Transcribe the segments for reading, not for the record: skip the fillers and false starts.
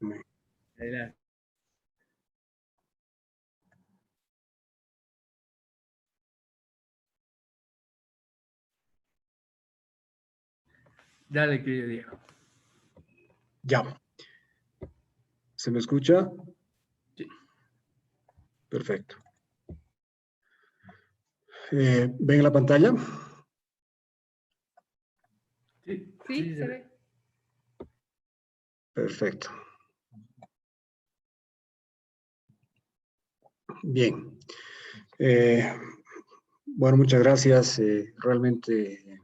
Amén. Adelante. Dale, querido Diego. Ya. ¿Se me escucha? Sí. Perfecto. ¿Ven la pantalla? Sí, Sí, se ve. Perfecto. Bien. Bueno, muchas gracias. Realmente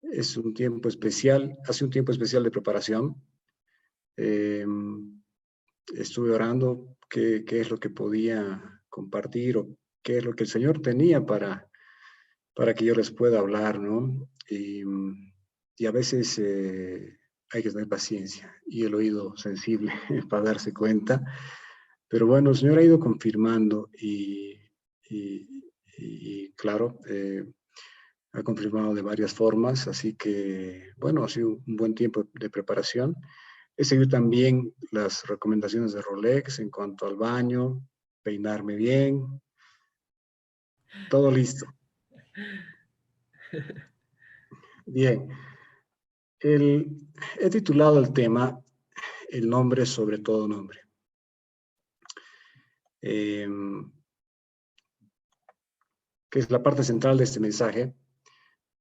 es un tiempo especial, hace un tiempo especial de preparación. Estuve orando qué es lo que podía compartir o qué es lo que el Señor tenía para que yo les pueda hablar, ¿no? Y a veces hay que tener paciencia y el oído sensible para darse cuenta. Pero bueno, el Señor ha ido confirmando y claro, ha confirmado de varias formas, así que bueno, ha sido un buen tiempo de preparación. He seguido también las recomendaciones de Rolex en cuanto al baño, peinarme bien, todo listo. Bien, he titulado el tema El nombre sobre todo nombre. Que es la parte central de este mensaje,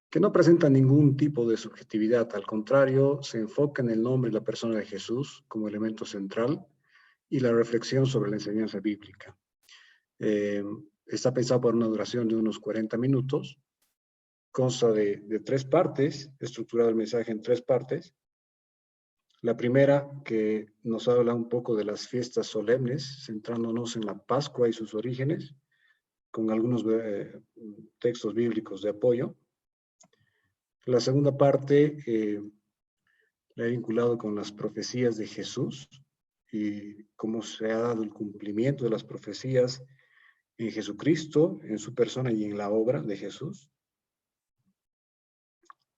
que no presenta ningún tipo de subjetividad, al contrario, se enfoca en el nombre y la persona de Jesús como elemento central y la reflexión sobre la enseñanza bíblica. Está pensado por una duración de unos 40 minutos, consta de 3 partes, estructurado el mensaje en 3 partes. La primera, que nos habla un poco de las fiestas solemnes, centrándonos en la Pascua y sus orígenes, con algunos textos bíblicos de apoyo. La segunda parte la he vinculado con las profecías de Jesús y cómo se ha dado el cumplimiento de las profecías en Jesucristo, en su persona y en la obra de Jesús.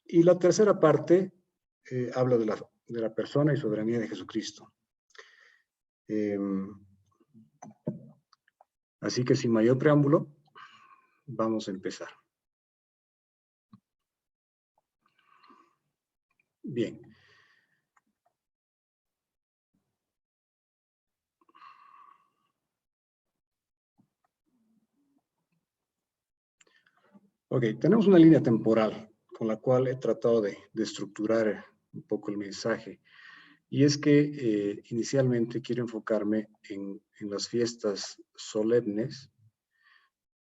Y la tercera parte habla de la persona y soberanía de Jesucristo. Así que sin mayor preámbulo, vamos a empezar. Bien. Ok, tenemos una línea temporal con la cual he tratado de estructurar un poco el mensaje. Y es que inicialmente quiero enfocarme en las fiestas solemnes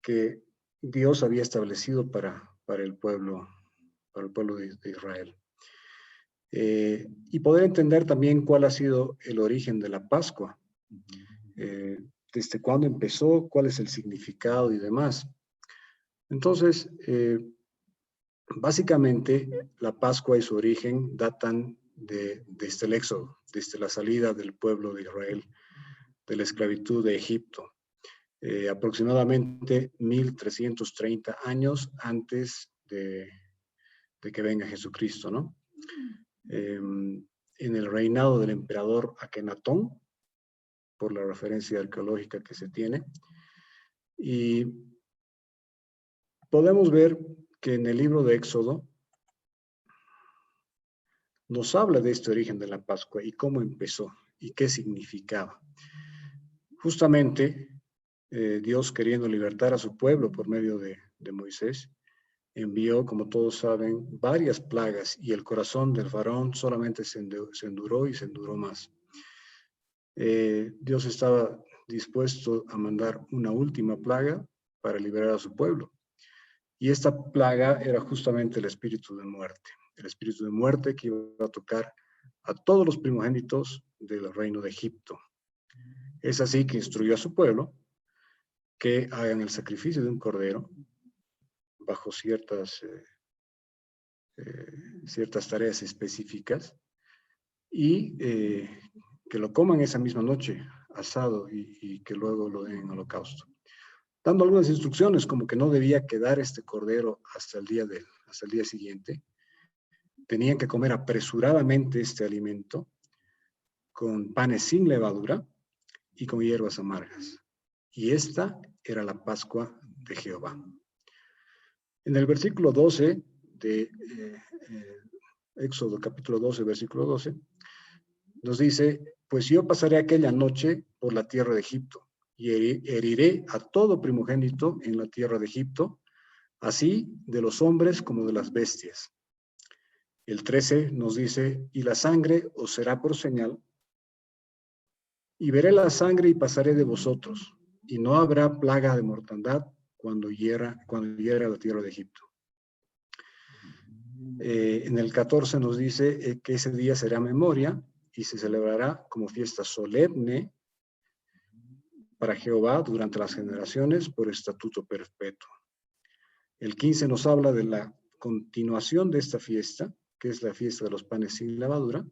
que Dios había establecido para el pueblo de Israel. Y poder entender también cuál ha sido el origen de la Pascua, desde cuándo empezó, cuál es el significado y demás. Entonces, básicamente, la Pascua y su origen datan desde el Éxodo, desde la salida del pueblo de Israel de la esclavitud de Egipto, aproximadamente 1330 años antes de que venga Jesucristo, ¿no? En el reinado del emperador Akenatón, por la referencia arqueológica que se tiene, y podemos ver que en el libro de Éxodo nos habla de este origen de la Pascua y cómo empezó y qué significaba. Justamente, Dios, queriendo libertar a su pueblo por medio de Moisés, envió, como todos saben, varias plagas y el corazón del faraón solamente se enduró y se enduró más. Dios estaba dispuesto a mandar una última plaga para liberar a su pueblo. Y esta plaga era justamente el espíritu de muerte. El espíritu de muerte que iba a tocar a todos los primogénitos del reino de Egipto. Es así que instruyó a su pueblo que hagan el sacrificio de un cordero bajo ciertas tareas específicas y que lo coman esa misma noche asado y que luego lo den en holocausto. Dando algunas instrucciones como que no debía quedar este cordero hasta el día siguiente. Tenían que comer apresuradamente este alimento con panes sin levadura y con hierbas amargas. Y esta era la Pascua de Jehová. En el versículo 12 de Éxodo capítulo 12, versículo 12, nos dice, pues yo pasaré aquella noche por la tierra de Egipto y heriré a todo primogénito en la tierra de Egipto, así de los hombres como de las bestias. El 13 nos dice, y la sangre os será por señal, y veré la sangre y pasaré de vosotros, y no habrá plaga de mortandad cuando hiera la tierra de Egipto. En el 14 nos dice que ese día será memoria y se celebrará como fiesta solemne para Jehová durante las generaciones por estatuto perpetuo. El 15 nos habla de la continuación de esta fiesta, que es la fiesta de los panes sin levadura,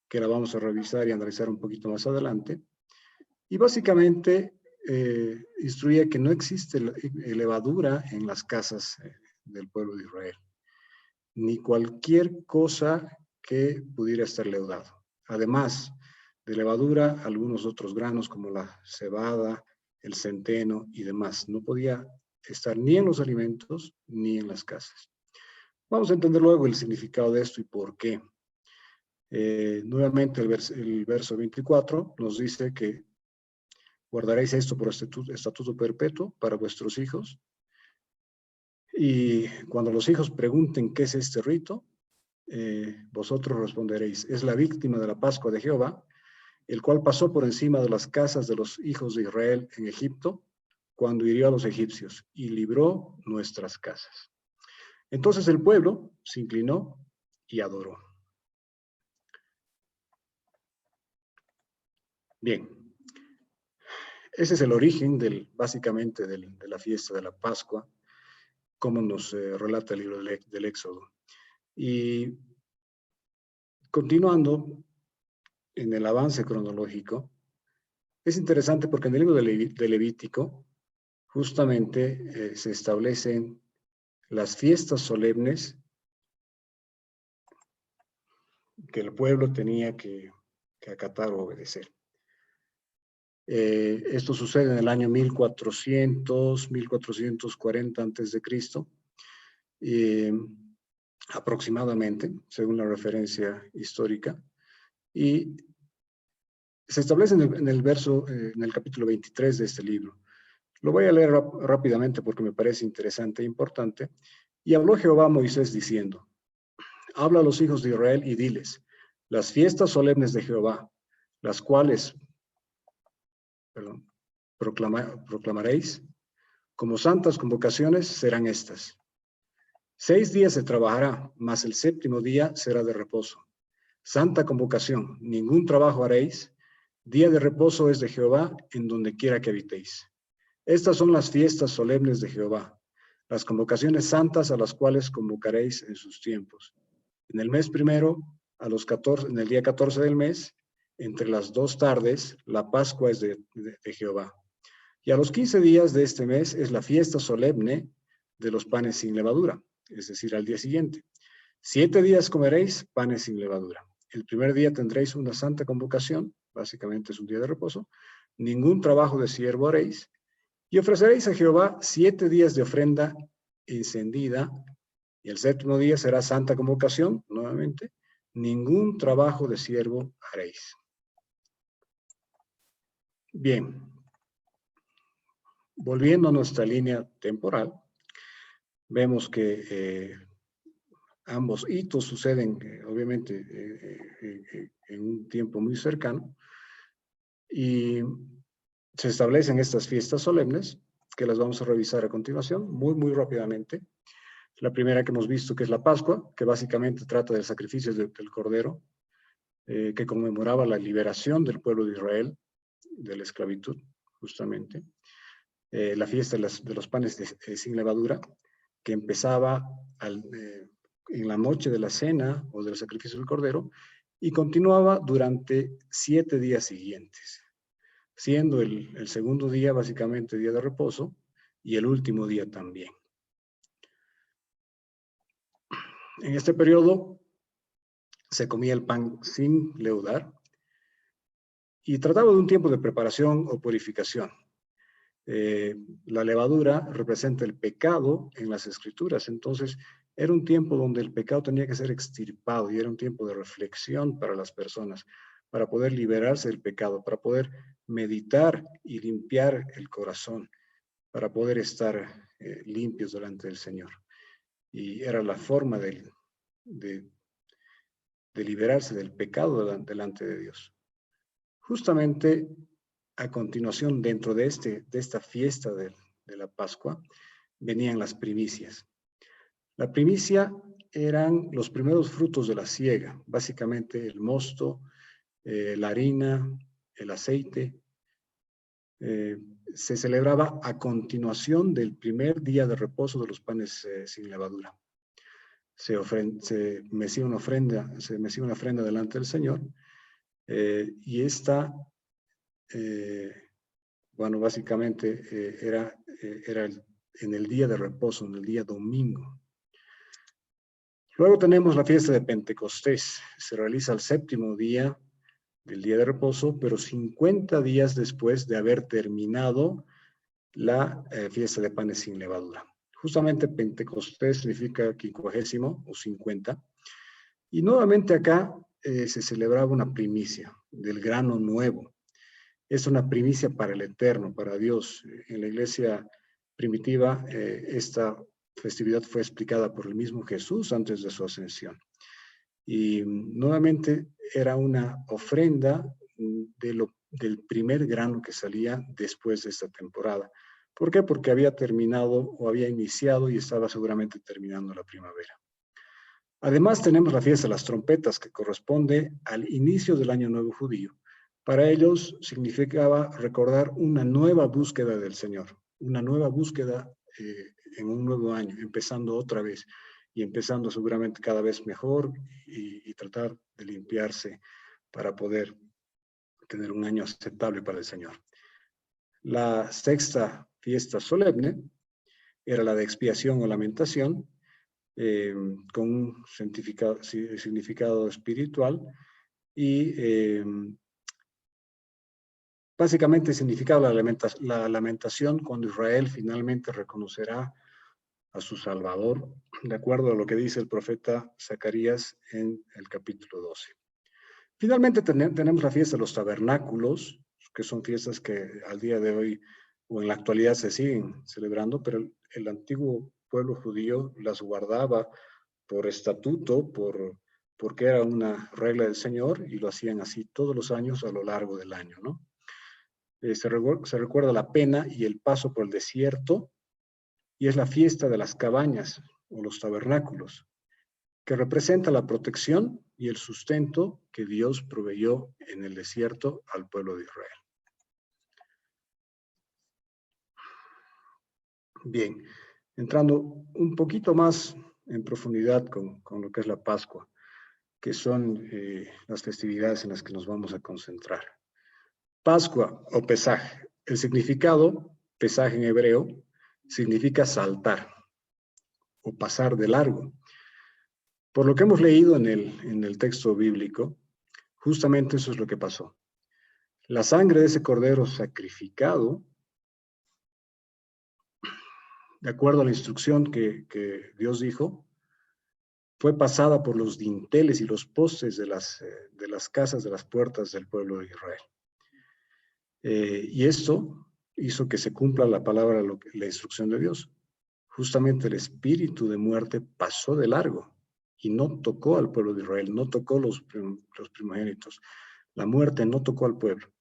que la vamos a revisar y analizar un poquito más adelante. Y básicamente instruye que no existe levadura en las casas del pueblo de Israel, ni cualquier cosa que pudiera estar leudado. Además de levadura, algunos otros granos como la cebada, el centeno y demás. No podía estar ni en los alimentos ni en las casas. Vamos a entender luego el significado de esto y por qué. Nuevamente el verso 24 nos dice que guardaréis esto por estatuto perpetuo para vuestros hijos. Y cuando los hijos pregunten qué es este rito, vosotros responderéis, es la víctima de la Pascua de Jehová, el cual pasó por encima de las casas de los hijos de Israel en Egipto, cuando hirió a los egipcios y libró nuestras casas. Entonces el pueblo se inclinó y adoró. Bien, ese es el origen básicamente de la fiesta de la Pascua, como nos relata el libro del Éxodo. Y continuando en el avance cronológico, es interesante porque en el libro de Levítico justamente se establecen las fiestas solemnes que el pueblo tenía que acatar o obedecer. Esto sucede en el año 1440 antes de Cristo, aproximadamente, según la referencia histórica, y se establece en el capítulo 23 de este libro. Lo voy a leer rápidamente porque me parece interesante e importante. Y habló Jehová a Moisés diciendo, habla a los hijos de Israel y diles, las fiestas solemnes de Jehová, las cuales proclamaréis, como santas convocaciones serán estas. 6 días se trabajará, mas el 7º día será de reposo. Santa convocación, ningún trabajo haréis. Día de reposo es de Jehová en donde quiera que habitéis. Estas son las fiestas solemnes de Jehová, las convocaciones santas a las cuales convocaréis en sus tiempos. En el mes primero, en el día 14 del mes, entre las 2 tardes, la Pascua es de Jehová. Y a los 15 días de este mes es la fiesta solemne de los panes sin levadura, es decir, al día siguiente. 7 días comeréis panes sin levadura. El primer día tendréis una santa convocación, básicamente es un día de reposo. Ningún trabajo de siervo haréis. Y ofreceréis a Jehová 7 días de ofrenda encendida. Y el 7º día será santa convocación, nuevamente. Ningún trabajo de siervo haréis. Bien. Volviendo a nuestra línea temporal, vemos que ambos hitos suceden, obviamente, en un tiempo muy cercano, y se establecen estas fiestas solemnes, que las vamos a revisar a continuación, muy rápidamente. La primera que hemos visto, que es la Pascua, que básicamente trata del sacrificio del Cordero, que conmemoraba la liberación del pueblo de Israel de la esclavitud, justamente. La fiesta de los panes sin levadura, que empezaba en la noche de la cena o del sacrificio del Cordero y continuaba durante 7 días siguientes, siendo el 2º día básicamente día de reposo y el último día también. En este periodo se comía el pan sin leudar, Y trataba de un tiempo de preparación o purificación. La levadura representa el pecado en las escrituras, entonces era un tiempo donde el pecado tenía que ser extirpado y era un tiempo de reflexión para las personas, para poder liberarse del pecado, para poder meditar y limpiar el corazón, para poder estar limpios delante del Señor. Y era la forma de liberarse del pecado delante de Dios. Justamente a continuación, dentro de esta fiesta de la Pascua, venían las primicias. La primicia eran los primeros frutos de la siega, básicamente el mosto, la harina, el aceite. Se celebraba a continuación del primer día de reposo de los panes sin levadura. Se mecía una ofrenda delante del Señor, y esta, bueno, básicamente era en el día de reposo, en el día domingo. Luego tenemos la fiesta de Pentecostés. Se realiza el 7º día del día de reposo, pero 50 días después de haber terminado la fiesta de panes sin levadura. Justamente Pentecostés significa 50 o 50. Y nuevamente acá se celebraba una primicia del grano nuevo. Es una primicia para el Eterno, para Dios. En la iglesia primitiva, esta festividad fue explicada por el mismo Jesús antes de su ascensión. Y nuevamente era una ofrenda del primer grano que salía después de esta temporada. ¿Por qué? Porque había terminado o había iniciado y estaba seguramente terminando la primavera. Además tenemos la fiesta de las trompetas, que corresponde al inicio del año nuevo judío. Para ellos significaba recordar una nueva búsqueda del Señor, una nueva búsqueda en un nuevo año, empezando otra vez y empezando seguramente cada vez mejor y tratar de limpiarse para poder tener un año aceptable para el Señor. La 6ª fiesta solemne era la de expiación o lamentación, con un significado espiritual y básicamente significaba la lamentación cuando Israel finalmente reconocerá a su Salvador, de acuerdo a lo que dice el profeta Zacarías en el capítulo 12. Finalmente tenemos la fiesta de los tabernáculos, que son fiestas que al día de hoy o en la actualidad se siguen celebrando, pero el antiguo pueblo judío las guardaba por estatuto, porque era una regla del Señor y lo hacían así todos los años a lo largo del año, ¿no? Se recuerda la pena y el paso por el desierto, y es la fiesta de las cabañas o los tabernáculos, que representa la protección y el sustento que Dios proveyó en el desierto al pueblo de Israel. Bien, entrando un poquito más en profundidad con lo que es la Pascua, que son las festividades en las que nos vamos a concentrar. Pascua o Pesaj, el significado, Pesaj en hebreo, significa saltar o pasar de largo. Por lo que hemos leído en el texto bíblico, justamente eso es lo que pasó. La sangre de ese cordero sacrificado, de acuerdo a la instrucción que Dios dijo, fue pasada por los dinteles y los postes de las casas, de las puertas del pueblo de Israel. Y esto hizo que se cumpla la palabra, la instrucción de Dios. Justamente el espíritu de muerte pasó de largo y no tocó al pueblo de Israel, no tocó los primogénitos. La muerte no tocó al pueblo.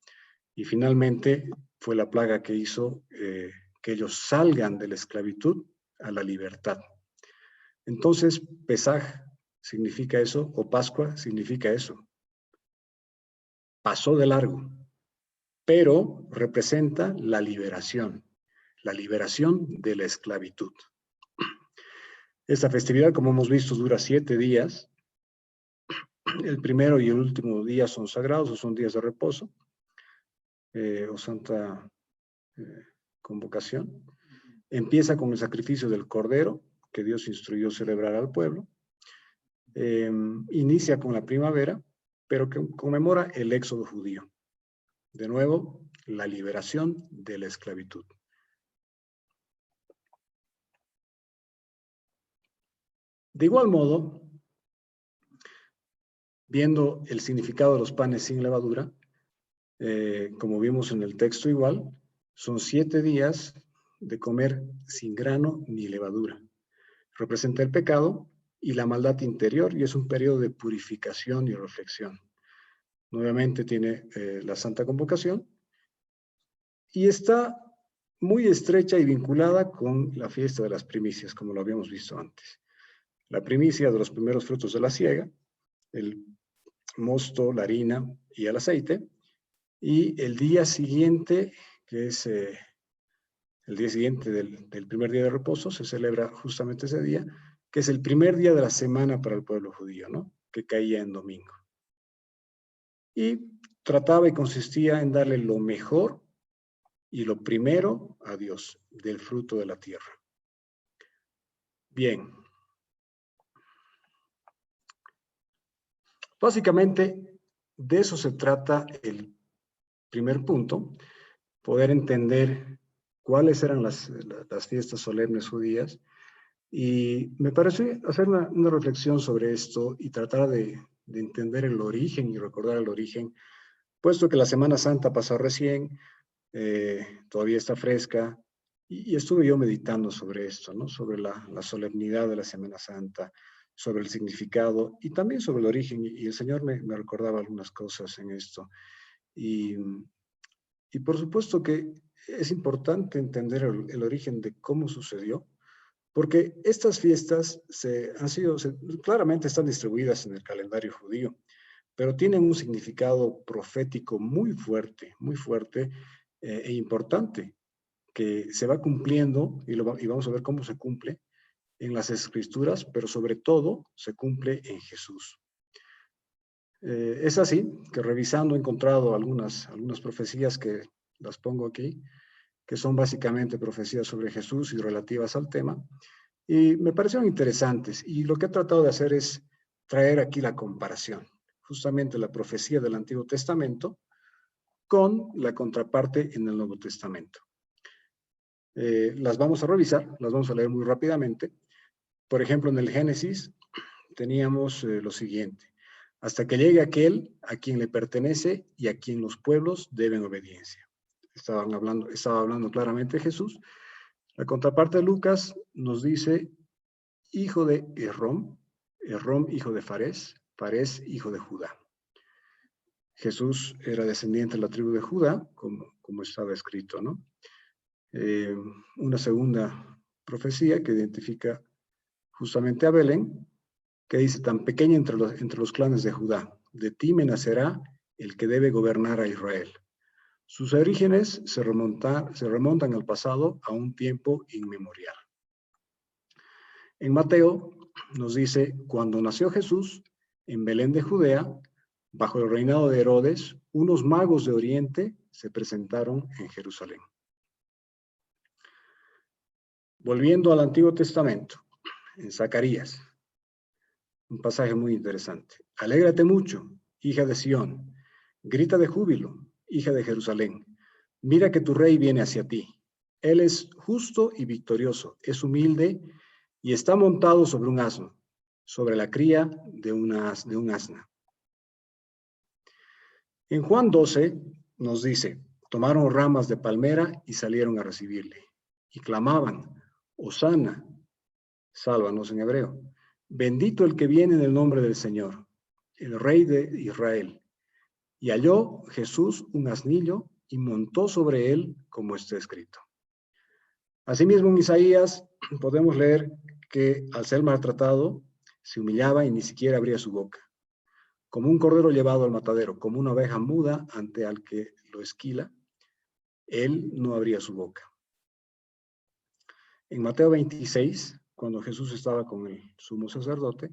Y finalmente fue la plaga que hizo que ellos salgan de la esclavitud a la libertad. Entonces, Pesaj significa eso, o Pascua significa eso. Pasó de largo, pero representa la liberación de la esclavitud. Esta festividad, como hemos visto, dura 7 días. El primero y el último día son sagrados, o son días de reposo, o santa convocación. Empieza con el sacrificio del cordero, que Dios instruyó celebrar al pueblo. Inicia con la primavera, pero que conmemora el éxodo judío. De nuevo, la liberación de la esclavitud. De igual modo, viendo el significado de los panes sin levadura, como vimos en el texto igual, son 7 días de comer sin grano ni levadura. Representa el pecado y la maldad interior y es un periodo de purificación y reflexión. Nuevamente tiene la Santa Convocación y está muy estrecha y vinculada con la fiesta de las primicias, como lo habíamos visto antes. La primicia de los primeros frutos de la siega, el mosto, la harina y el aceite, y el día siguiente, que es el día siguiente del primer día de reposo, se celebra justamente ese día, que es el primer día de la semana para el pueblo judío, ¿no? Que caía en domingo. Y trataba y consistía en darle lo mejor y lo primero a Dios, del fruto de la tierra. Bien. Básicamente, de eso se trata el primer punto, poder entender cuáles eran las fiestas solemnes judías. Y me parece hacer una reflexión sobre esto y tratar de entender el origen y recordar el origen, puesto que la Semana Santa pasó recién, todavía está fresca, y estuve yo meditando sobre esto, ¿no? Sobre la solemnidad de la Semana Santa, sobre el significado y también sobre el origen, y el Señor me recordaba algunas cosas en esto. Y, y por supuesto que es importante entender el origen de cómo sucedió, porque estas fiestas claramente están distribuidas en el calendario judío, pero tienen un significado profético muy fuerte e importante, que se va cumpliendo, y vamos a ver cómo se cumple en las Escrituras, pero sobre todo se cumple en Jesús. Es así que revisando he encontrado algunas profecías que las pongo aquí, que son básicamente profecías sobre Jesús y relativas al tema, y me parecieron interesantes, y lo que he tratado de hacer es traer aquí la comparación, justamente la profecía del Antiguo Testamento con la contraparte en el Nuevo Testamento. Las vamos a revisar, las vamos a leer muy rápidamente. Por ejemplo, en el Génesis teníamos lo siguiente: hasta que llegue aquel a quien le pertenece y a quien los pueblos deben obediencia. Estaba hablando claramente Jesús. La contraparte de Lucas nos dice: hijo de Errom, Errom hijo de Farés, Farés hijo de Judá. Jesús era descendiente de la tribu de Judá, como estaba escrito, ¿no? Una segunda profecía que identifica justamente a Belén, que dice: tan pequeña entre los clanes de Judá, de ti me nacerá el que debe gobernar a Israel. Sus orígenes se remontan al pasado, a un tiempo inmemorial. En Mateo nos dice: cuando nació Jesús en Belén de Judea, bajo el reinado de Herodes, unos magos de Oriente se presentaron en Jerusalén. Volviendo al Antiguo Testamento, en Zacarías, un pasaje muy interesante. Alégrate mucho, hija de Sión, grita de júbilo, hija de Jerusalén. Mira que tu rey viene hacia ti. Él es justo y victorioso, es humilde y está montado sobre un asno, sobre la cría de un asna. En Juan 12 nos dice: tomaron ramas de palmera y salieron a recibirle, y clamaban: Hosana, sálvanos en hebreo, bendito el que viene en el nombre del Señor, el Rey de Israel. Y halló Jesús un asnillo y montó sobre él, como está escrito. Asimismo, en Isaías podemos leer que al ser maltratado se humillaba y ni siquiera abría su boca, como un cordero llevado al matadero, como una oveja muda ante al que lo esquila, él no abría su boca. En Mateo 26, cuando Jesús estaba con el sumo sacerdote,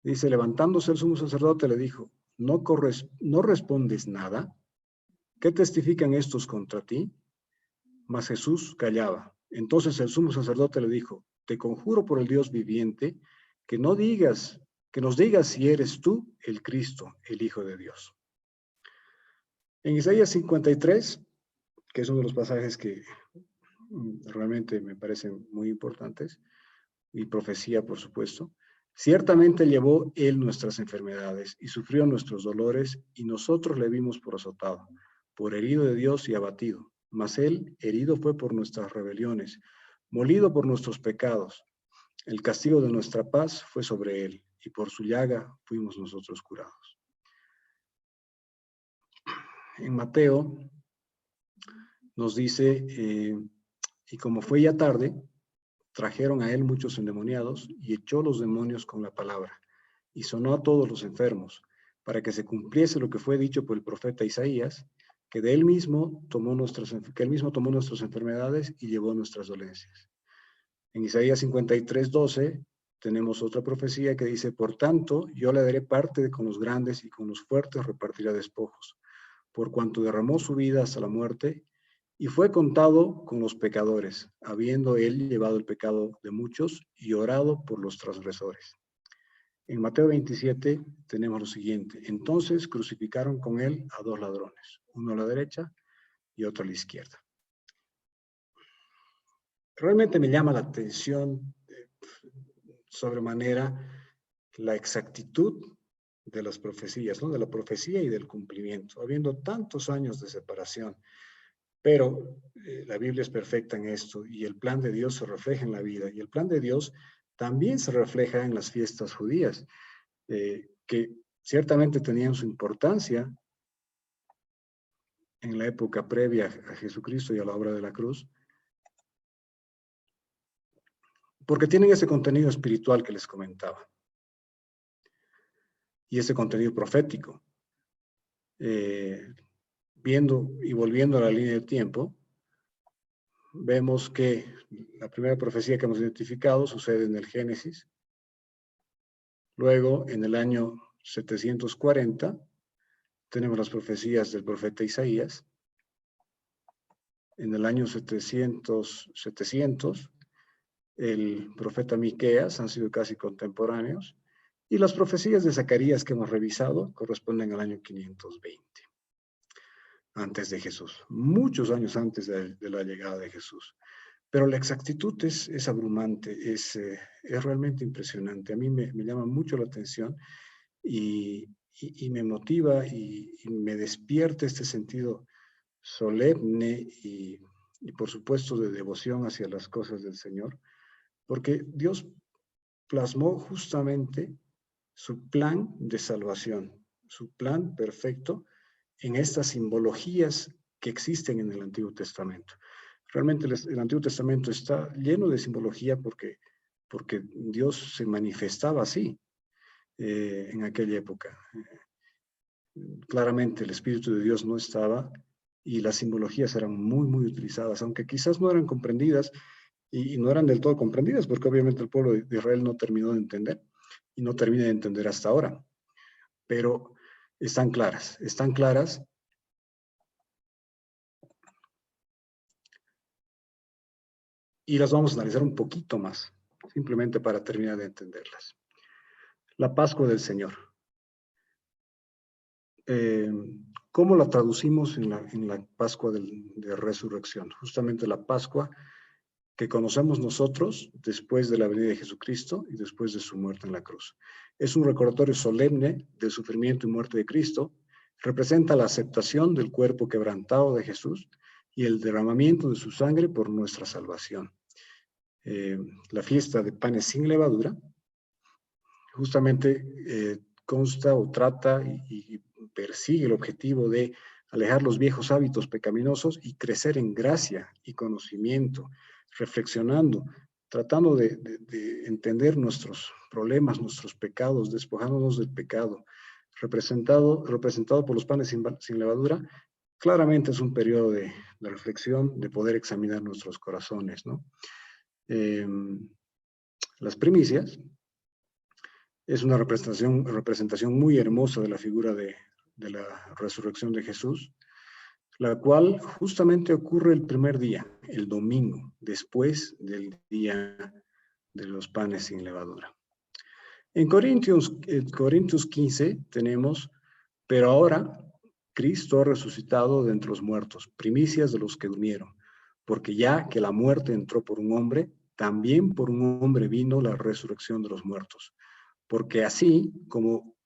dice: levantándose el sumo sacerdote le dijo: ¿No respondes nada? ¿Qué testifican estos contra ti? Mas Jesús callaba. Entonces el sumo sacerdote le dijo: te conjuro por el Dios viviente, que nos digas si eres tú el Cristo, el Hijo de Dios. En Isaías 53, que es uno de los pasajes que realmente me parecen muy importantes, y profecía, por supuesto, ciertamente llevó él nuestras enfermedades y sufrió nuestros dolores, y nosotros le vimos por azotado, por herido de Dios y abatido. Mas él herido fue por nuestras rebeliones, molido por nuestros pecados. El castigo de nuestra paz fue sobre él, y por su llaga fuimos nosotros curados. En Mateo nos dice, y como fue ya tarde, trajeron a él muchos endemoniados y echó los demonios con la palabra y sonó a todos los enfermos para que se cumpliese lo que fue dicho por el profeta Isaías, que él mismo tomó nuestras enfermedades y llevó nuestras dolencias. En Isaías 53:12 tenemos otra profecía que dice, por tanto, yo le daré parte con los grandes y con los fuertes repartirá despojos, por cuanto derramó su vida hasta la muerte y fue contado con los pecadores, habiendo él llevado el pecado de muchos y orado por los transgresores. En Mateo 27 tenemos lo siguiente, entonces crucificaron con él a 2 ladrones, uno a la derecha y otro a la izquierda. Realmente me llama la atención sobremanera la exactitud de las profecías, ¿no? De la profecía y del cumplimiento, habiendo tantos años de separación. Pero la Biblia es perfecta en esto y el plan de Dios se refleja en la vida y el plan de Dios también se refleja en las fiestas judías, que ciertamente tenían su importancia en la época previa a Jesucristo y a la obra de la cruz, porque tienen ese contenido espiritual que les comentaba y ese contenido profético. Viendo y volviendo a la línea del tiempo, vemos que la primera profecía que hemos identificado sucede en el Génesis. Luego, en el año 740, tenemos las profecías del profeta Isaías. En el año 700, el profeta Miqueas han sido casi contemporáneos. Y las profecías de Zacarías que hemos revisado corresponden al año 520, antes de Jesús, muchos años antes de la llegada de Jesús. Pero la exactitud es abrumante, es realmente impresionante. A mí me llama mucho la atención y me motiva y me despierta este sentido solemne y por supuesto de devoción hacia las cosas del Señor, porque Dios plasmó justamente su plan de salvación, su plan perfecto en estas simbologías que existen en el Antiguo Testamento. Realmente el Antiguo Testamento está lleno de simbología porque Dios se manifestaba así en aquella época. Claramente el Espíritu de Dios no estaba y las simbologías eran muy utilizadas, aunque quizás no eran comprendidas y no eran del todo comprendidas, porque obviamente el pueblo de Israel no terminó de entender y no termina de entender hasta ahora. Pero están claras y las vamos a analizar un poquito más, simplemente para terminar de entenderlas. La Pascua del Señor. ¿Cómo la traducimos en la Pascua de Resurrección? Justamente la Pascua que conocemos nosotros después de la venida de Jesucristo y después de su muerte en la cruz. Es un recordatorio solemne del sufrimiento y muerte de Cristo, representa la aceptación del cuerpo quebrantado de Jesús y el derramamiento de su sangre por nuestra salvación. La fiesta de panes sin levadura justamente consta o trata y persigue el objetivo de alejar los viejos hábitos pecaminosos y crecer en gracia y conocimiento, reflexionando, tratando de entender nuestros problemas, nuestros pecados, despojándonos del pecado, representado por los panes sin levadura. Claramente es un periodo de reflexión, de poder examinar nuestros corazones, ¿no? Las primicias es una representación muy hermosa de la figura de la resurrección de Jesús, la cual justamente ocurre el primer día, el domingo, después del día de los panes sin levadura. En Corintios 15 tenemos, pero ahora Cristo ha resucitado de entre los muertos, primicias de los que durmieron, porque ya que la muerte entró por un hombre, también por un hombre vino la resurrección de los muertos. Porque así como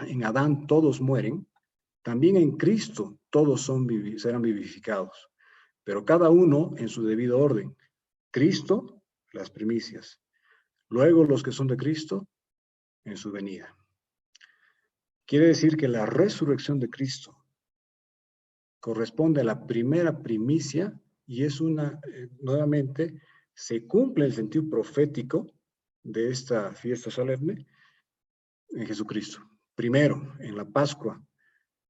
en Adán todos mueren, también en Cristo todos serán vivificados, pero cada uno en su debido orden. Cristo, las primicias. Luego los que son de Cristo, en su venida. Quiere decir que la resurrección de Cristo corresponde a la primera primicia y es nuevamente, se cumple el sentido profético de esta fiesta solemne en Jesucristo. Primero, en la Pascua,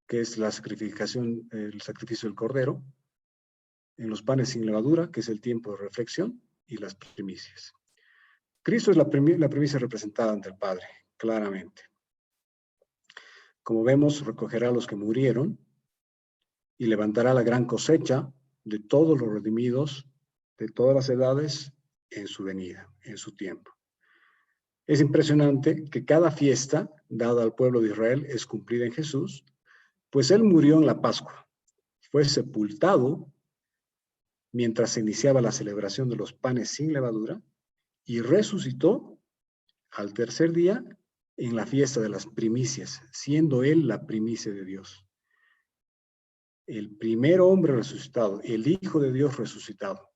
que es la sacrificación, el sacrificio del Cordero, en los panes sin levadura, que es el tiempo de reflexión, y las primicias. Cristo es la primicia representada ante el Padre, claramente. Como vemos, recogerá a los que murieron y levantará la gran cosecha de todos los redimidos de todas las edades en su venida, en su tiempo. Es impresionante que cada fiesta dada al pueblo de Israel es cumplida en Jesús, pues Él murió en la Pascua, fue sepultado mientras se iniciaba la celebración de los panes sin levadura y resucitó al tercer día en la fiesta de las primicias, siendo Él la primicia de Dios. El primer hombre resucitado, el Hijo de Dios resucitado.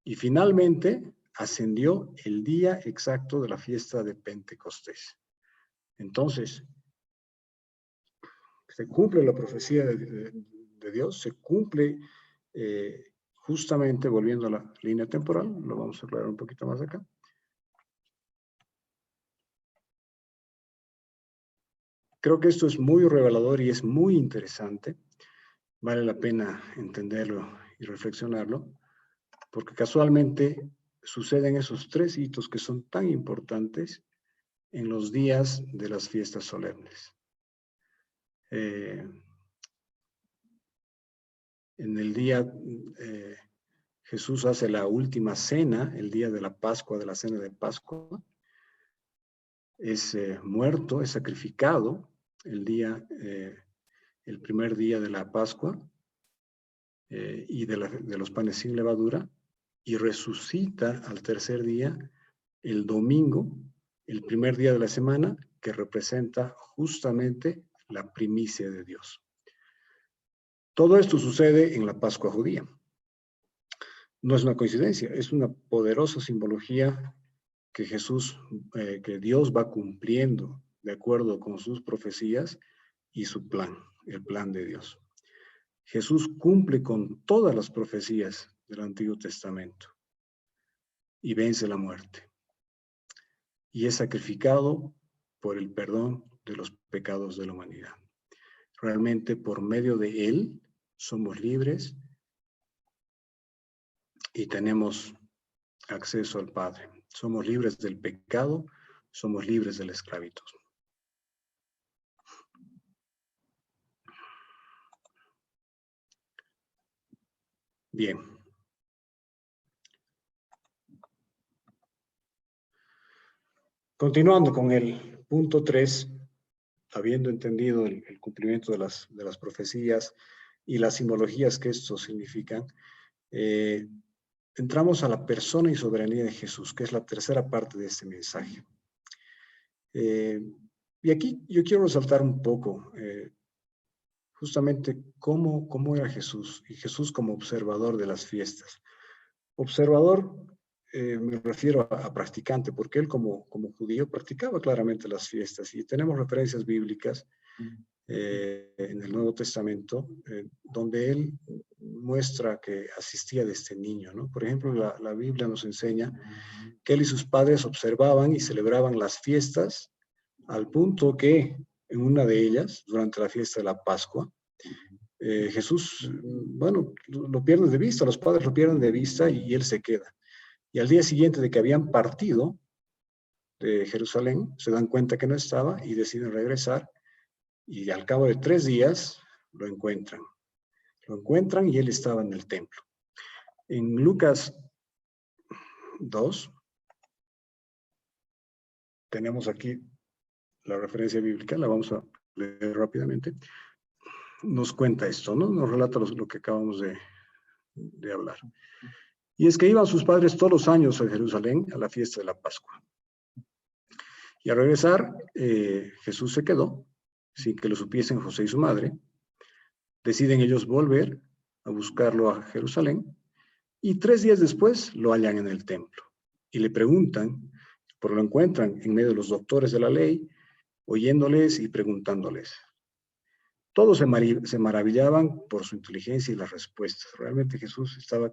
Y finalmente ascendió el día exacto de la fiesta de Pentecostés. Entonces, se cumple la profecía de Dios, se cumple justamente, volviendo a la línea temporal, lo vamos a aclarar un poquito más acá. Creo que esto es muy revelador y es muy interesante. Vale la pena entenderlo y reflexionarlo, porque casualmente suceden esos tres hitos que son tan importantes en los días de las fiestas solemnes. En el día, Jesús hace la última cena, el día de la Pascua, de la cena de Pascua. Es muerto, es sacrificado el primer día de la Pascua y de los panes sin levadura, y resucita al tercer día, el domingo, el primer día de la semana, que representa justamente la primicia de Dios. Todo esto sucede en la Pascua judía. No es una coincidencia, es una poderosa simbología que que Dios va cumpliendo de acuerdo con sus profecías y su plan, el plan de Dios. Jesús cumple con todas las profecías del Antiguo Testamento y vence la muerte. Y es sacrificado por el perdón de los pecados de la humanidad. Realmente por medio de Él somos libres y tenemos acceso al Padre. Somos libres del pecado, somos libres de la esclavitud. Bien. Continuando con el punto 3, habiendo entendido el cumplimiento de las profecías y las simbologías que esto significan, entramos a la persona y soberanía de Jesús, que es la tercera parte de este mensaje. Y aquí yo quiero resaltar un poco justamente cómo era Jesús, y Jesús como observador de las fiestas. Observador, me refiero a practicante, porque él como judío practicaba claramente las fiestas, y tenemos referencias bíblicas en el Nuevo Testamento, donde él muestra que asistía desde niño, ¿no? Por ejemplo, la Biblia nos enseña que él y sus padres observaban y celebraban las fiestas al punto que en una de ellas, durante la fiesta de la Pascua, Jesús, bueno, lo pierden de vista, los padres lo pierden de vista y él se queda. Y al día siguiente de que habían partido de Jerusalén, se dan cuenta que no estaba y deciden regresar, y al cabo de 3 días lo encuentran. Lo encuentran y él estaba en el templo. En Lucas 2, tenemos aquí la referencia bíblica, la vamos a leer rápidamente. nos cuenta esto, ¿no? Nos relata lo que acabamos de hablar. Y es que iban sus padres todos los años a Jerusalén a la fiesta de la Pascua. Y al regresar, Jesús se quedó, sin que lo supiesen José y su madre. Deciden ellos volver a buscarlo a Jerusalén y 3 días después lo hallan en el templo. Y le preguntan, pero lo encuentran en medio de los doctores de la ley, oyéndoles y preguntándoles. Todos se maravillaban por su inteligencia y las respuestas. Realmente Jesús estaba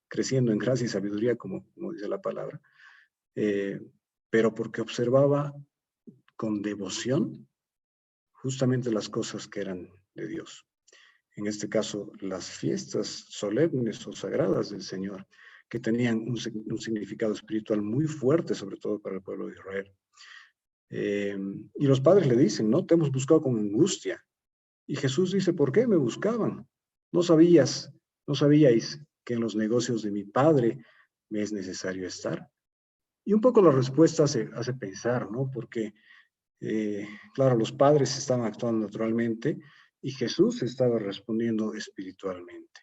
creciendo en gracia y sabiduría, como dice la palabra, pero porque observaba con devoción justamente las cosas que eran de Dios. En este caso, las fiestas solemnes o sagradas del Señor, que tenían un significado espiritual muy fuerte, sobre todo para el pueblo de Israel. Y los padres le dicen, ¿no? Te hemos buscado con angustia. Y Jesús dice, ¿por qué me buscaban? ¿No sabíais que en los negocios de mi Padre me es necesario estar? Y un poco la respuesta hace pensar, ¿no? Porque, claro, los padres estaban actuando naturalmente y Jesús estaba respondiendo espiritualmente.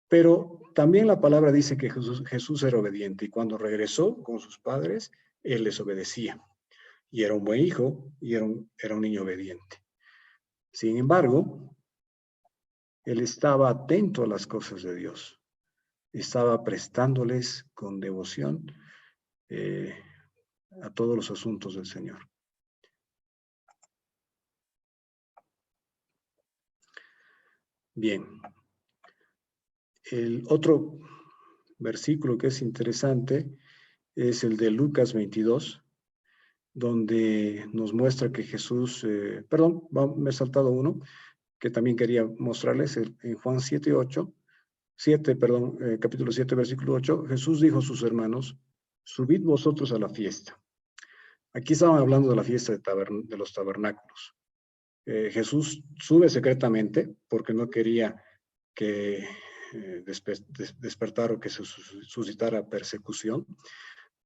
Pero también la palabra dice que Jesús era obediente y cuando regresó con sus padres, él les obedecía. Y era un buen hijo y era un niño obediente. Sin embargo, él estaba atento a las cosas de Dios. Estaba prestándoles con devoción a todos los asuntos del Señor. Bien. El otro versículo que es interesante es el de Lucas 22, donde nos muestra que Jesús, me he saltado uno, que también quería mostrarles, en Juan 7, capítulo 7, versículo 8, Jesús dijo a sus hermanos, subid vosotros a la fiesta. Aquí estaban hablando de la fiesta de los tabernáculos. Jesús sube secretamente porque no quería que despertara o que se suscitara persecución,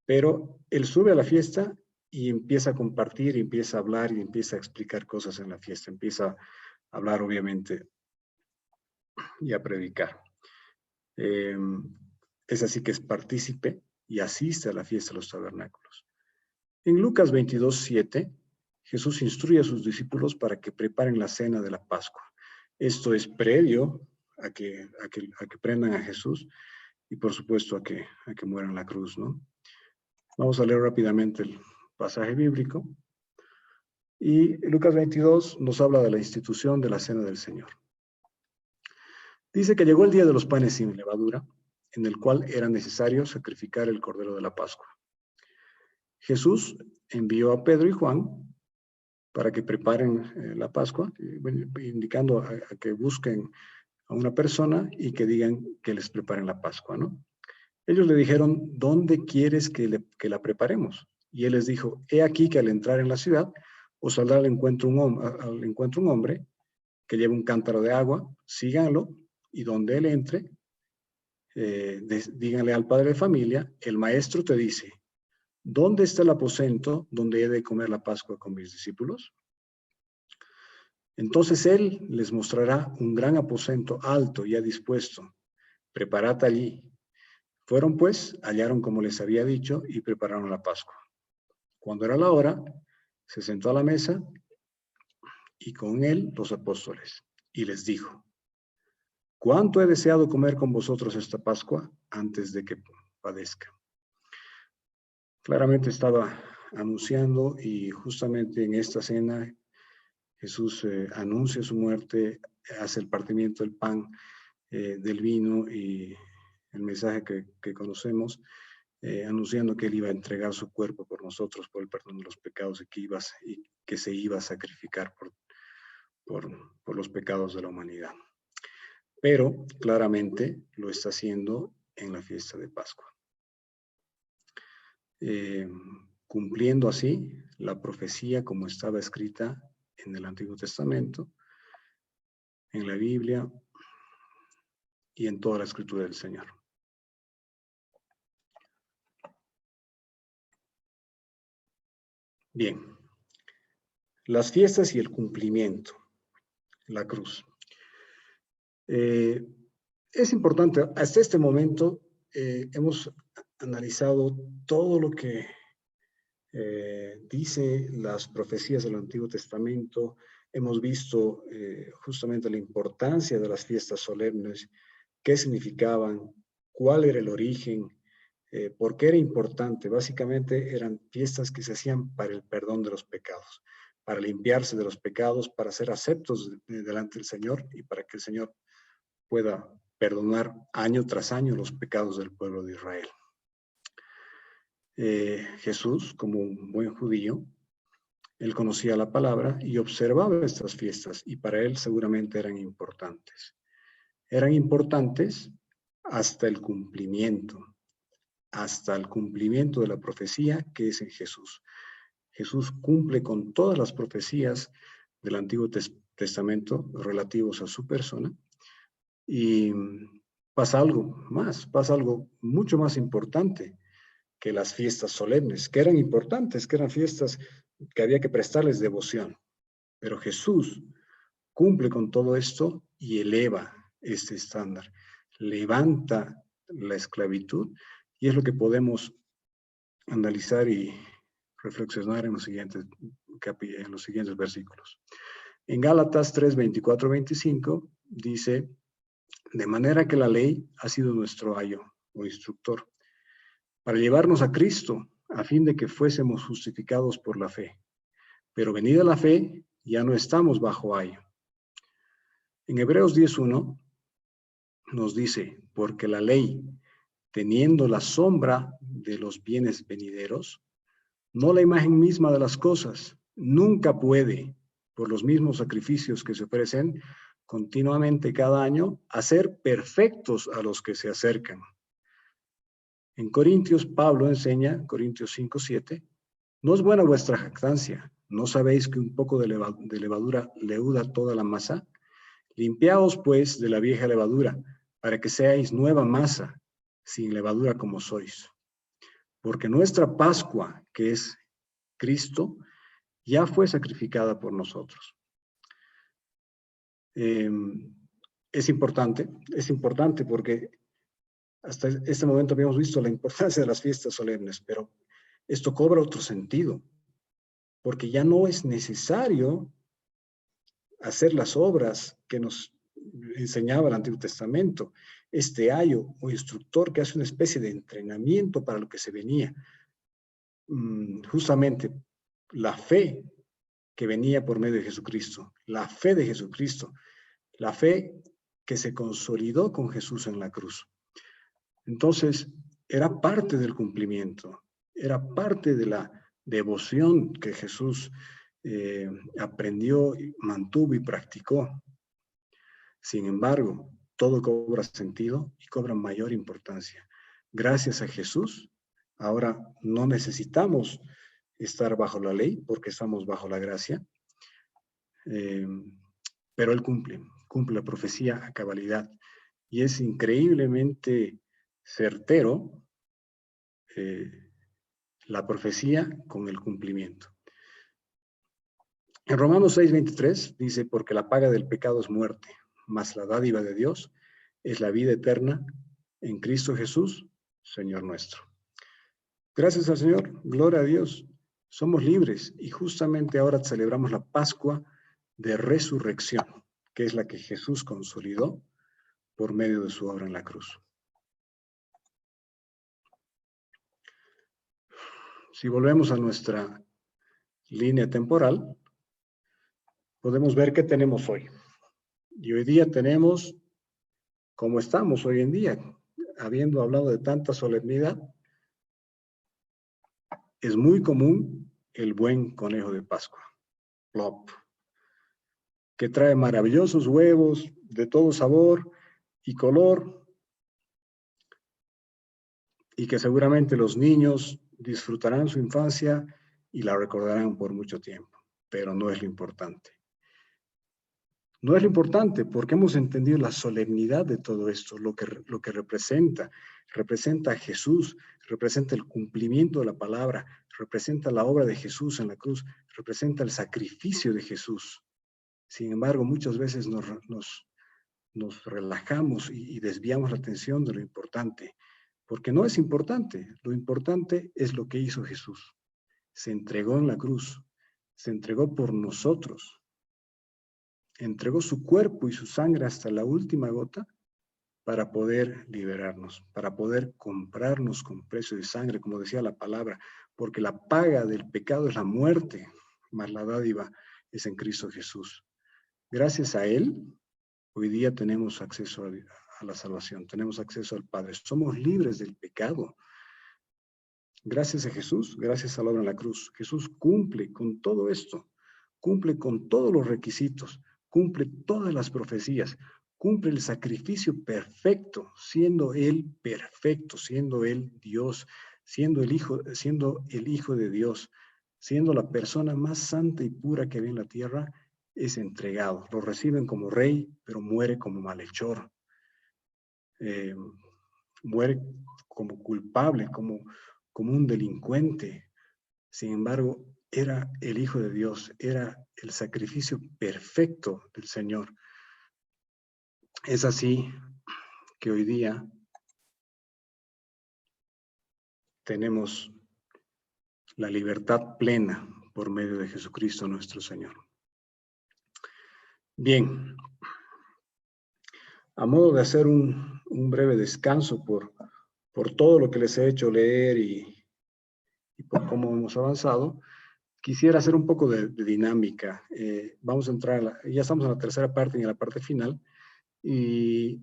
pero él sube a la fiesta y empieza a compartir, y empieza a hablar y empieza a explicar cosas en la fiesta, empieza a hablar obviamente y a predicar. Es así que es partícipe y asiste a la fiesta de los tabernáculos. En Lucas 22:7, Jesús instruye a sus discípulos para que preparen la cena de la Pascua. Esto es previo a que prendan a Jesús y por supuesto a que muera en la cruz, ¿no? Vamos a leer rápidamente el pasaje bíblico. Y Lucas 22 nos habla de la institución de la cena del Señor. Dice que llegó el día de los panes sin levadura, en el cual era necesario sacrificar el cordero de la Pascua. Jesús envió a Pedro y Juan para que preparen la Pascua, indicando a que busquen a una persona y que digan que les preparen la Pascua, ¿no? Ellos le dijeron, ¿dónde quieres que la preparemos? Y él les dijo, he aquí que al entrar en la ciudad, os saldrá al encuentro un hombre que lleva un cántaro de agua, síganlo, y donde él entre, díganle al padre de familia, el maestro te dice, ¿dónde está el aposento donde he de comer la Pascua con mis discípulos? Entonces él les mostrará un gran aposento alto ya dispuesto. Preparad allí. Fueron pues, hallaron como les había dicho y prepararon la Pascua. Cuando era la hora, se sentó a la mesa y con él los apóstoles y les dijo, ¿cuánto he deseado comer con vosotros esta Pascua antes de que padezca? Claramente estaba anunciando y justamente en esta cena Jesús anuncia su muerte, hace el partimiento del pan, del vino y el mensaje que conocemos, anunciando que él iba a entregar su cuerpo por nosotros, por el perdón de los pecados y que se iba a sacrificar por los pecados de la humanidad. Pero claramente lo está haciendo en la fiesta de Pascua. Cumpliendo así la profecía como estaba escrita en el Antiguo Testamento, en la Biblia y en toda la escritura del Señor. Bien, las fiestas y el cumplimiento. la cruz. Es importante, hasta este momento hemos analizado todo lo que dice las profecías del Antiguo Testamento. Hemos visto justamente la importancia de las fiestas solemnes, qué significaban, cuál era el origen, por qué era importante. Básicamente eran fiestas que se hacían para el perdón de los pecados, para limpiarse de los pecados, para ser aceptos delante del Señor y para que el Señor pueda perdonar año tras año los pecados del pueblo de Israel. Jesús, como un buen judío, él conocía la palabra y observaba estas fiestas y para él seguramente eran importantes. Eran importantes hasta el cumplimiento de la profecía que es en Jesús. Jesús cumple con todas las profecías del Antiguo Testamento relativos a su persona y pasa algo más, pasa algo mucho más importante que las fiestas solemnes, que eran importantes, que eran fiestas que había que prestarles devoción. Pero Jesús cumple con todo esto y eleva este estándar, levanta la esclavitud y es lo que podemos analizar y reflexionar en los siguientes versículos. En Gálatas 3, 24, 25 dice, de manera que la ley ha sido nuestro ayo o instructor para llevarnos a Cristo, a fin de que fuésemos justificados por la fe. Pero venida la fe, ya no estamos bajo ayo. En Hebreos 10:1 nos dice, porque la ley, teniendo la sombra de los bienes venideros, no la imagen misma de las cosas, nunca puede, por los mismos sacrificios que se ofrecen continuamente cada año, hacer perfectos a los que se acercan. En Corintios, Pablo enseña, Corintios 5:7, no es buena vuestra jactancia, ¿no sabéis que un poco de levadura leuda toda la masa? Limpiaos pues de la vieja levadura, para que seáis nueva masa, sin levadura como sois. Porque nuestra Pascua, que es Cristo, ya fue sacrificada por nosotros. Es importante porque hasta este momento habíamos visto la importancia de las fiestas solemnes, pero esto cobra otro sentido, porque ya no es necesario hacer las obras que nos enseñaba el Antiguo Testamento, este ayo o instructor que hace una especie de entrenamiento para lo que se venía. Justamente la fe que venía por medio de Jesucristo, la fe de Jesucristo, la fe que se consolidó con Jesús en la cruz. Entonces, era parte del cumplimiento, era parte de la devoción que Jesús aprendió, mantuvo y practicó. Sin embargo, todo cobra sentido y cobra mayor importancia. Gracias a Jesús, ahora no necesitamos estar bajo la ley porque estamos bajo la gracia, pero Él cumple la profecía a cabalidad y es increíblemente certero la profecía con el cumplimiento. En Romanos 6:23 dice, porque la paga del pecado es muerte, mas la dádiva de Dios es la vida eterna en Cristo Jesús, Señor nuestro. Gracias al Señor, gloria a Dios, somos libres y justamente ahora celebramos la Pascua de resurrección, que es la que Jesús consolidó por medio de su obra en la cruz. Si volvemos a nuestra línea temporal, podemos ver qué tenemos hoy. Y hoy día tenemos, como estamos hoy en día, habiendo hablado de tanta solemnidad, es muy común el buen conejo de Pascua, plop, que trae maravillosos huevos de todo sabor y color, y que seguramente los niños disfrutarán su infancia y la recordarán por mucho tiempo, pero no es lo importante. No es lo importante porque hemos entendido la solemnidad de todo esto, lo que representa a Jesús, representa el cumplimiento de la palabra, representa la obra de Jesús en la cruz, representa el sacrificio de Jesús. Sin embargo, muchas veces nos relajamos y desviamos la atención de lo importante, porque no es importante. Lo importante es lo que hizo Jesús. Se entregó en la cruz, se entregó por nosotros, entregó su cuerpo y su sangre hasta la última gota para poder liberarnos, para poder comprarnos con precio de sangre, como decía la palabra, porque la paga del pecado es la muerte, mas la dádiva es en Cristo Jesús. Gracias a Él, hoy día tenemos acceso a la salvación, tenemos acceso al Padre, somos libres del pecado. Gracias a Jesús, gracias a la obra en la cruz. Jesús cumple con todo esto, cumple con todos los requisitos, cumple todas las profecías, cumple el sacrificio perfecto, siendo Él perfecto, siendo Él Dios, siendo el Hijo de Dios, siendo la persona más santa y pura que había en la tierra, es entregado. Lo reciben como rey, pero muere como malhechor. Muere como culpable, como un delincuente. Sin embargo, era el Hijo de Dios, era el sacrificio perfecto del Señor. Es así que hoy día tenemos la libertad plena por medio de Jesucristo nuestro Señor. Bien, a modo de hacer un breve descanso por todo lo que les he hecho leer y por cómo hemos avanzado, quisiera hacer un poco de dinámica. Vamos a entrar, ya estamos en la tercera parte y en la parte final, y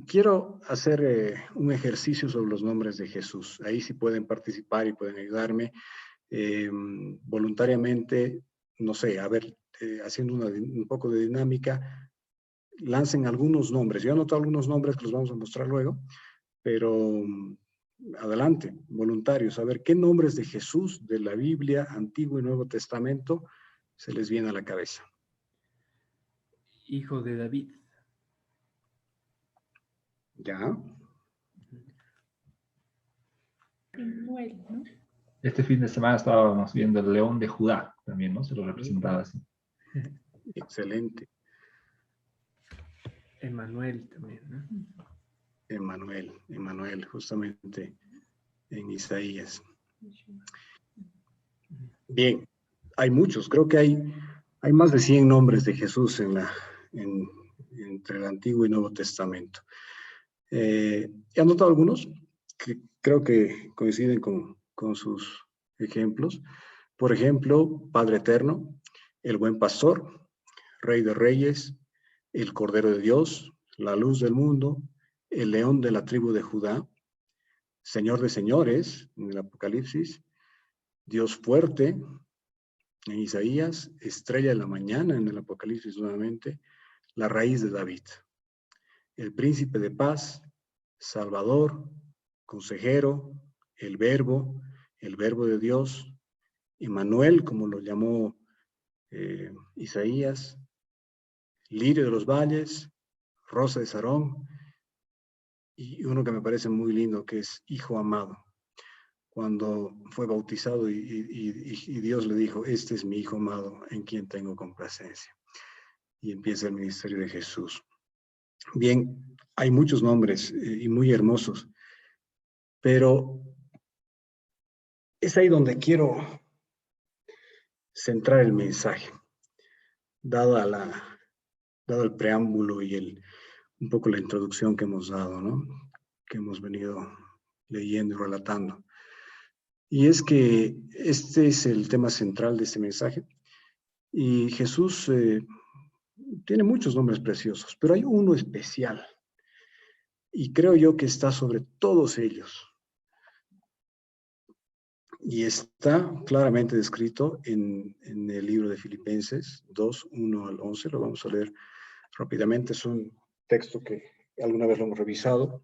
quiero hacer un ejercicio sobre los nombres de Jesús. Ahí sí pueden participar y pueden ayudarme voluntariamente, no sé, a ver, haciendo un poco de dinámica, lancen algunos nombres. Yo he anotado algunos nombres que los vamos a mostrar luego, pero adelante, voluntarios, a ver qué nombres de Jesús de la Biblia, Antiguo y Nuevo Testamento, se les viene a la cabeza. Hijo de David. ¿Ya? Manuel, ¿no? Este fin de semana estábamos viendo el león de Judá, también, ¿no? Se lo representaba así. Excelente. Emanuel también, ¿no? Emanuel, justamente en Isaías. Bien, hay muchos, creo que hay más de 100 nombres de Jesús entre el Antiguo y Nuevo Testamento. He anotado algunos que creo que coinciden con sus ejemplos. Por ejemplo, Padre Eterno, el Buen Pastor, Rey de Reyes, el Cordero de Dios, la Luz del Mundo, el León de la tribu de Judá, Señor de Señores, en el Apocalipsis, Dios Fuerte, en Isaías, Estrella de la Mañana, en el Apocalipsis nuevamente, la Raíz de David, el Príncipe de Paz, Salvador, Consejero, el Verbo de Dios, Emmanuel, como lo llamó Isaías, Lirio de los Valles, Rosa de Sarón, y uno que me parece muy lindo, que es Hijo Amado. Cuando fue bautizado y Dios le dijo, este es mi Hijo amado en quien tengo complacencia. Y empieza el ministerio de Jesús. Bien, hay muchos nombres y muy hermosos, pero es ahí donde quiero centrar el mensaje, dado el preámbulo y un poco la introducción que hemos dado, ¿no? Que hemos venido leyendo y relatando. Y es que este es el tema central de este mensaje. Y Jesús tiene muchos nombres preciosos, pero hay uno especial. Y creo yo que está sobre todos ellos. Y está claramente descrito en el libro de Filipenses 2, 1 al 11. Lo vamos a leer rápidamente. Es un texto que alguna vez lo hemos revisado.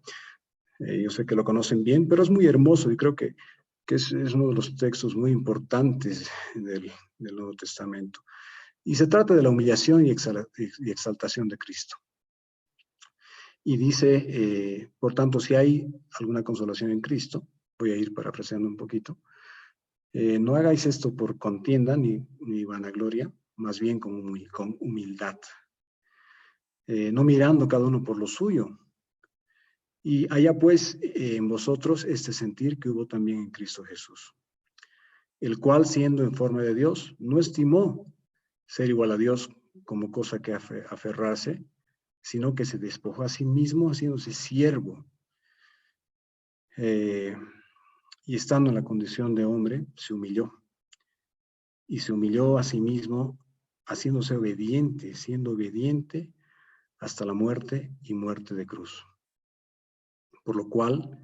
Yo sé que lo conocen bien, pero es muy hermoso y creo que es uno de los textos muy importantes del Nuevo Testamento. Y se trata de la humillación y exaltación de Cristo. Y dice, por tanto, si hay alguna consolación en Cristo, voy a ir parafraseando un poquito, no hagáis esto por contienda ni vanagloria, más bien con humildad, no mirando cada uno por lo suyo. Y haya pues en vosotros este sentir que hubo también en Cristo Jesús, el cual siendo en forma de Dios, no estimó ser igual a Dios como cosa que aferrarse, sino que se despojó a sí mismo haciéndose siervo. Y estando en la condición de hombre, se humilló. Y se humilló a sí mismo haciéndose obediente, siendo obediente hasta la muerte y muerte de cruz. Por lo cual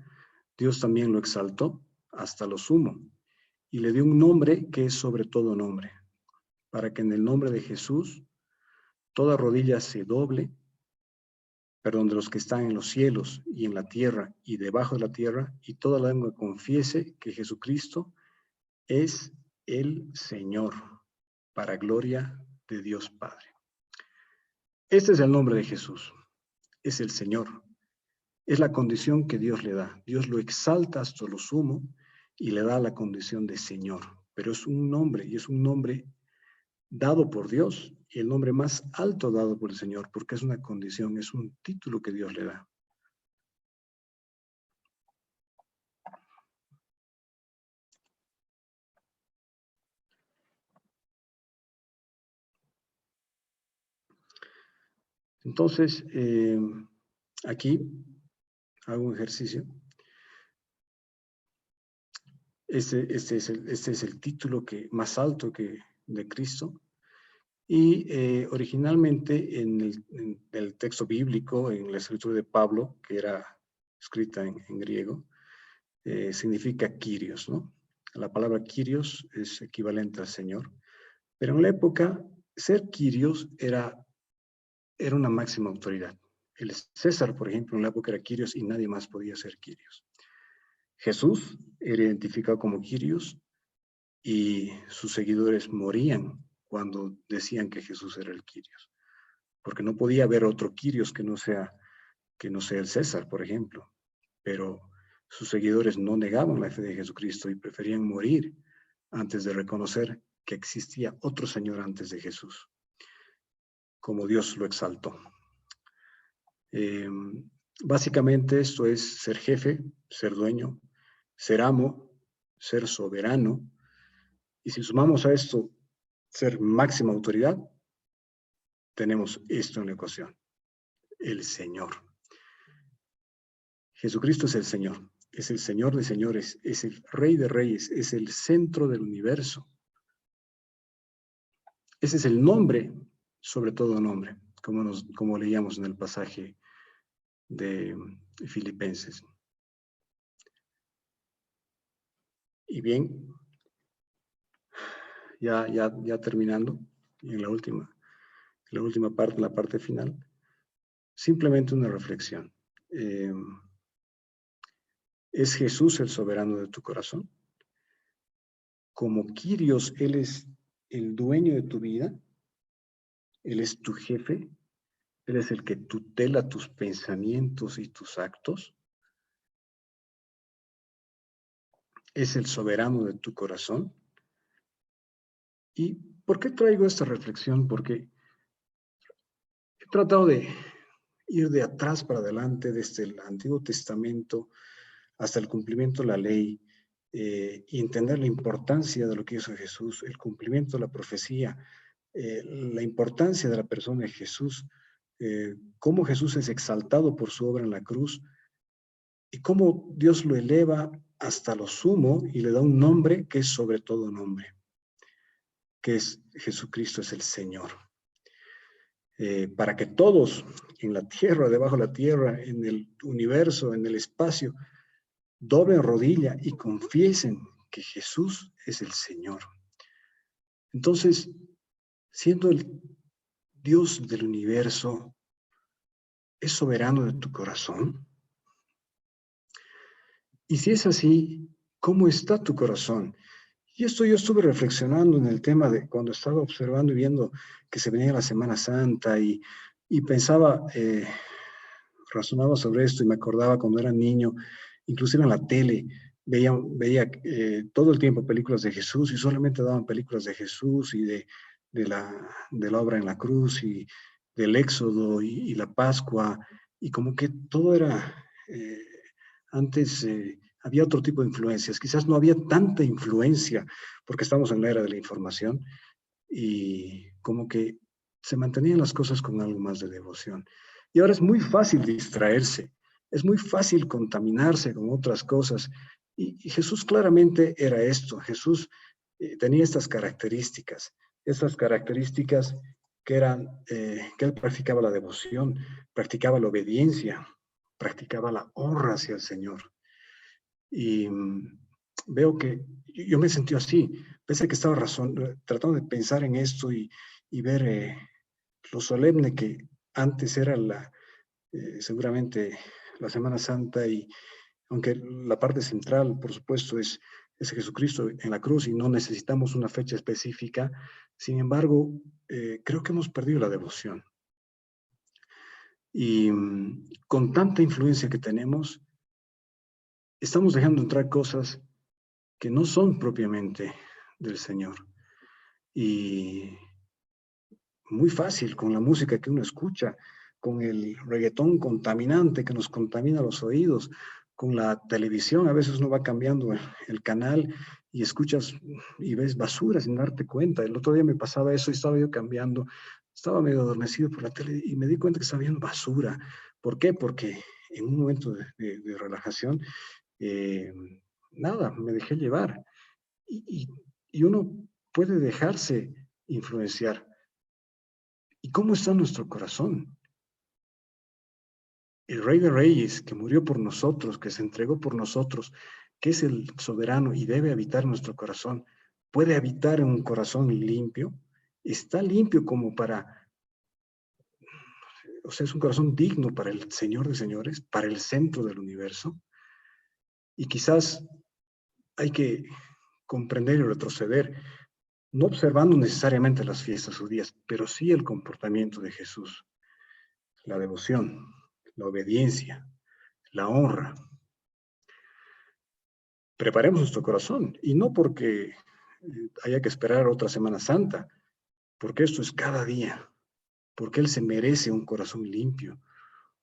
Dios también lo exaltó hasta lo sumo y le dio un nombre que es sobre todo nombre, para que en el nombre de Jesús toda rodilla se doble, de los que están en los cielos y en la tierra y debajo de la tierra, y toda lengua confiese que Jesucristo es el Señor, para gloria de Dios Padre. Este es el nombre de Jesús, es el Señor. Es la condición que Dios le da. Dios lo exalta hasta lo sumo y le da la condición de Señor. Pero es un nombre, y es un nombre dado por Dios, y el nombre más alto dado por el Señor, porque es una condición, es un título que Dios le da. Entonces, aquí hago un ejercicio. Este es el título más alto de Cristo. Y originalmente en el texto bíblico, en la escritura de Pablo, que era escrita en griego, significa Kyrios, ¿no? La palabra Kyrios es equivalente al Señor. Pero en la época, ser Kyrios era una máxima autoridad. El César, por ejemplo, en la época era Kyrios y nadie más podía ser Kyrios. Jesús era identificado como Kyrios y sus seguidores morían cuando decían que Jesús era el Kyrios, porque no podía haber otro Kyrios que no sea el César, por ejemplo. Pero sus seguidores no negaban la fe de Jesucristo y preferían morir antes de reconocer que existía otro Señor antes de Jesús, como Dios lo exaltó. Básicamente esto es ser jefe, ser dueño, ser amo, ser soberano. Y si sumamos a esto ser máxima autoridad, tenemos esto en la ecuación: el Señor. Jesucristo es el Señor de señores, es el Rey de reyes, es el centro del universo. Ese es el nombre, sobre todo nombre, como leíamos en el pasaje de Filipenses. Y bien, ya terminando, en la última parte, la parte final, simplemente una reflexión. ¿Es Jesús el soberano de tu corazón? Como Kyrios, Él es el dueño de tu vida, Él es tu jefe, Él es el que tutela tus pensamientos y tus actos. Es el soberano de tu corazón. ¿Y por qué traigo esta reflexión? Porque he tratado de ir de atrás para adelante, desde el Antiguo Testamento hasta el cumplimiento de la ley, y entender la importancia de lo que hizo Jesús, el cumplimiento de la profecía, la importancia de la persona de Jesús, cómo Jesús es exaltado por su obra en la cruz y cómo Dios lo eleva hasta lo sumo y le da un nombre que es sobre todo nombre, que es Jesucristo, es el Señor. Para que todos en la tierra, debajo de la tierra, en el universo, en el espacio, doblen rodilla y confiesen que Jesús es el Señor. Entonces, siendo el Dios del universo, ¿es soberano de tu corazón? Y si es así, ¿cómo está tu corazón? Y esto yo estuve reflexionando en el tema de cuando estaba observando y viendo que se venía la Semana Santa y pensaba, razonaba sobre esto y me acordaba cuando era niño, inclusive en la tele, veía todo el tiempo películas de Jesús y solamente daban películas de Jesús y de de la obra en la cruz y del Éxodo y la Pascua, y como que todo era, antes había otro tipo de influencias, quizás no había tanta influencia, porque estamos en la era de la información, y como que se mantenían las cosas con algo más de devoción. Y ahora es muy fácil distraerse, es muy fácil contaminarse con otras cosas, y Jesús claramente era esto. Jesús tenía estas características que eran, que él practicaba la devoción, practicaba la obediencia, practicaba la honra hacia el Señor. Y veo que yo me sentí así, pese a que estaba tratando de pensar en esto y ver lo solemne que antes era seguramente la Semana Santa, y aunque la parte central, por supuesto, es Jesucristo en la cruz y no necesitamos una fecha específica, sin embargo, creo que hemos perdido la devoción. Y con tanta influencia que tenemos, estamos dejando entrar cosas que no son propiamente del Señor. Y muy fácil con la música que uno escucha, con el reggaetón contaminante que nos contamina los oídos, con la televisión, a veces uno va cambiando el canal y escuchas y ves basura sin darte cuenta. El otro día me pasaba eso y estaba yo cambiando, estaba medio adormecido por la tele y me di cuenta que estaba viendo basura. ¿Por qué? Porque en un momento de relajación, eh, nada, me dejé llevar. Y, y uno puede dejarse influenciar. ¿Y cómo está nuestro corazón? El Rey de Reyes, que murió por nosotros, que se entregó por nosotros, que es el soberano y debe habitar en nuestro corazón, puede habitar en un corazón limpio. Está limpio como para, o sea, es un corazón digno para el Señor de señores, para el centro del universo. Y quizás hay que comprender y retroceder, no observando necesariamente las fiestas judías, pero sí el comportamiento de Jesús, la devoción, la obediencia, la honra. Preparemos nuestro corazón, y no porque haya que esperar otra Semana Santa, porque esto es cada día, porque Él se merece un corazón limpio,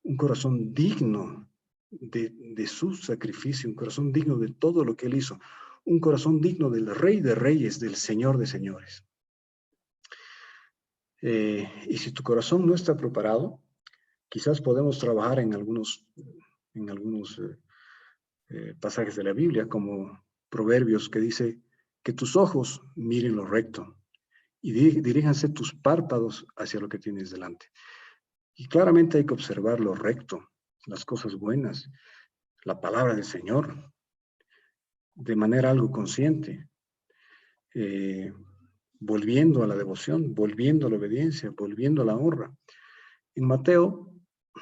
un corazón digno de su sacrificio, un corazón digno de todo lo que Él hizo, un corazón digno del Rey de Reyes, del Señor de Señores. Y si tu corazón no está preparado, quizás podemos trabajar en algunos pasajes de la Biblia, como Proverbios, que dice que tus ojos miren lo recto y diríjanse tus párpados hacia lo que tienes delante. Y claramente hay que observar lo recto, las cosas buenas, la palabra del Señor, de manera algo consciente, volviendo a la devoción, volviendo a la obediencia, volviendo a la honra. En Mateo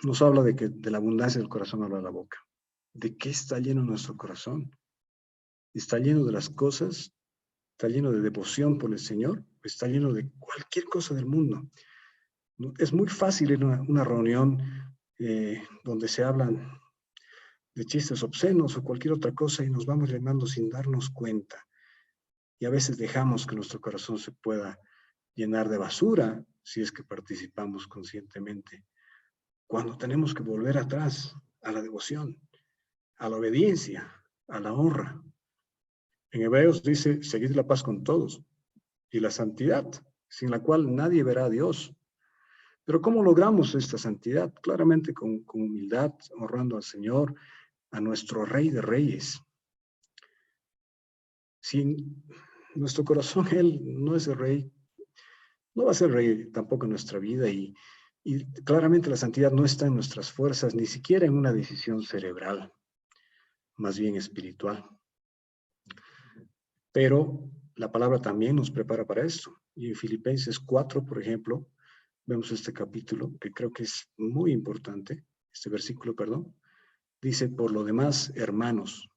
nos habla de que de la abundancia del corazón habla la boca. ¿De qué está lleno nuestro corazón? ¿Está lleno de las cosas? ¿Está lleno de devoción por el Señor? ¿Está lleno de cualquier cosa del mundo? Es muy fácil en una reunión donde se hablan de chistes obscenos o cualquier otra cosa y nos vamos llenando sin darnos cuenta. Y a veces dejamos que nuestro corazón se pueda llenar de basura si es que participamos conscientemente. Cuando tenemos que volver atrás a la devoción, a la obediencia, a la honra. En Hebreos dice, seguid la paz con todos y la santidad, sin la cual nadie verá a Dios. Pero ¿cómo logramos esta santidad? Claramente con humildad, honrando al Señor, a nuestro Rey de Reyes. Si nuestro corazón, Él no es el Rey, no va a ser Rey tampoco en nuestra vida, y claramente la santidad no está en nuestras fuerzas, ni siquiera en una decisión cerebral, más bien espiritual. Pero la palabra también nos prepara para esto. Y en Filipenses 4, por ejemplo, vemos este capítulo que creo que es muy importante, este versículo, perdón. Dice, por lo demás, hermanos,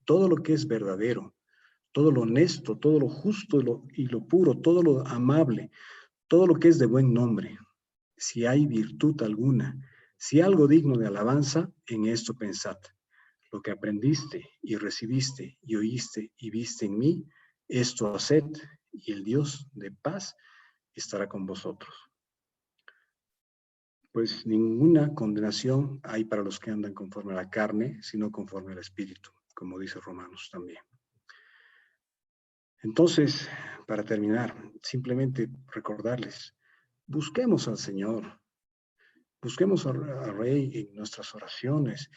todo lo que es verdadero, todo lo honesto, todo lo justo y lo puro, todo lo amable, todo lo que es de buen nombre, si hay virtud alguna, si algo digno de alabanza, en esto pensad. Lo que aprendiste y recibiste y oíste y viste en mí, esto haced, y el Dios de paz estará con vosotros. Pues ninguna condenación hay para los que andan conforme a la carne, sino conforme al Espíritu, como dice Romanos también. Entonces, para terminar, simplemente recordarles, busquemos al Señor, busquemos al Rey en nuestras oraciones,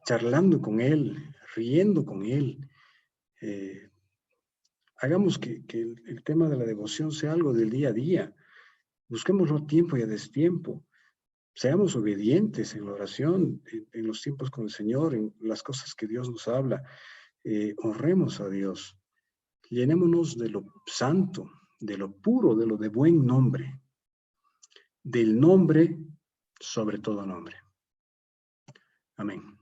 charlando con Él, riendo con Él. Hagamos que el tema de la devoción sea algo del día a día. Busquémoslo a tiempo y a destiempo. Seamos obedientes en la oración, en los tiempos con el Señor, en las cosas que Dios nos habla. Honremos a Dios. Llenémonos de lo santo, de lo puro, de lo de buen nombre. Del nombre sobre todo nombre. Amén.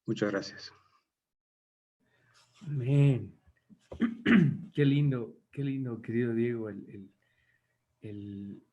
Muchas gracias. Amén. Qué lindo, querido Diego, el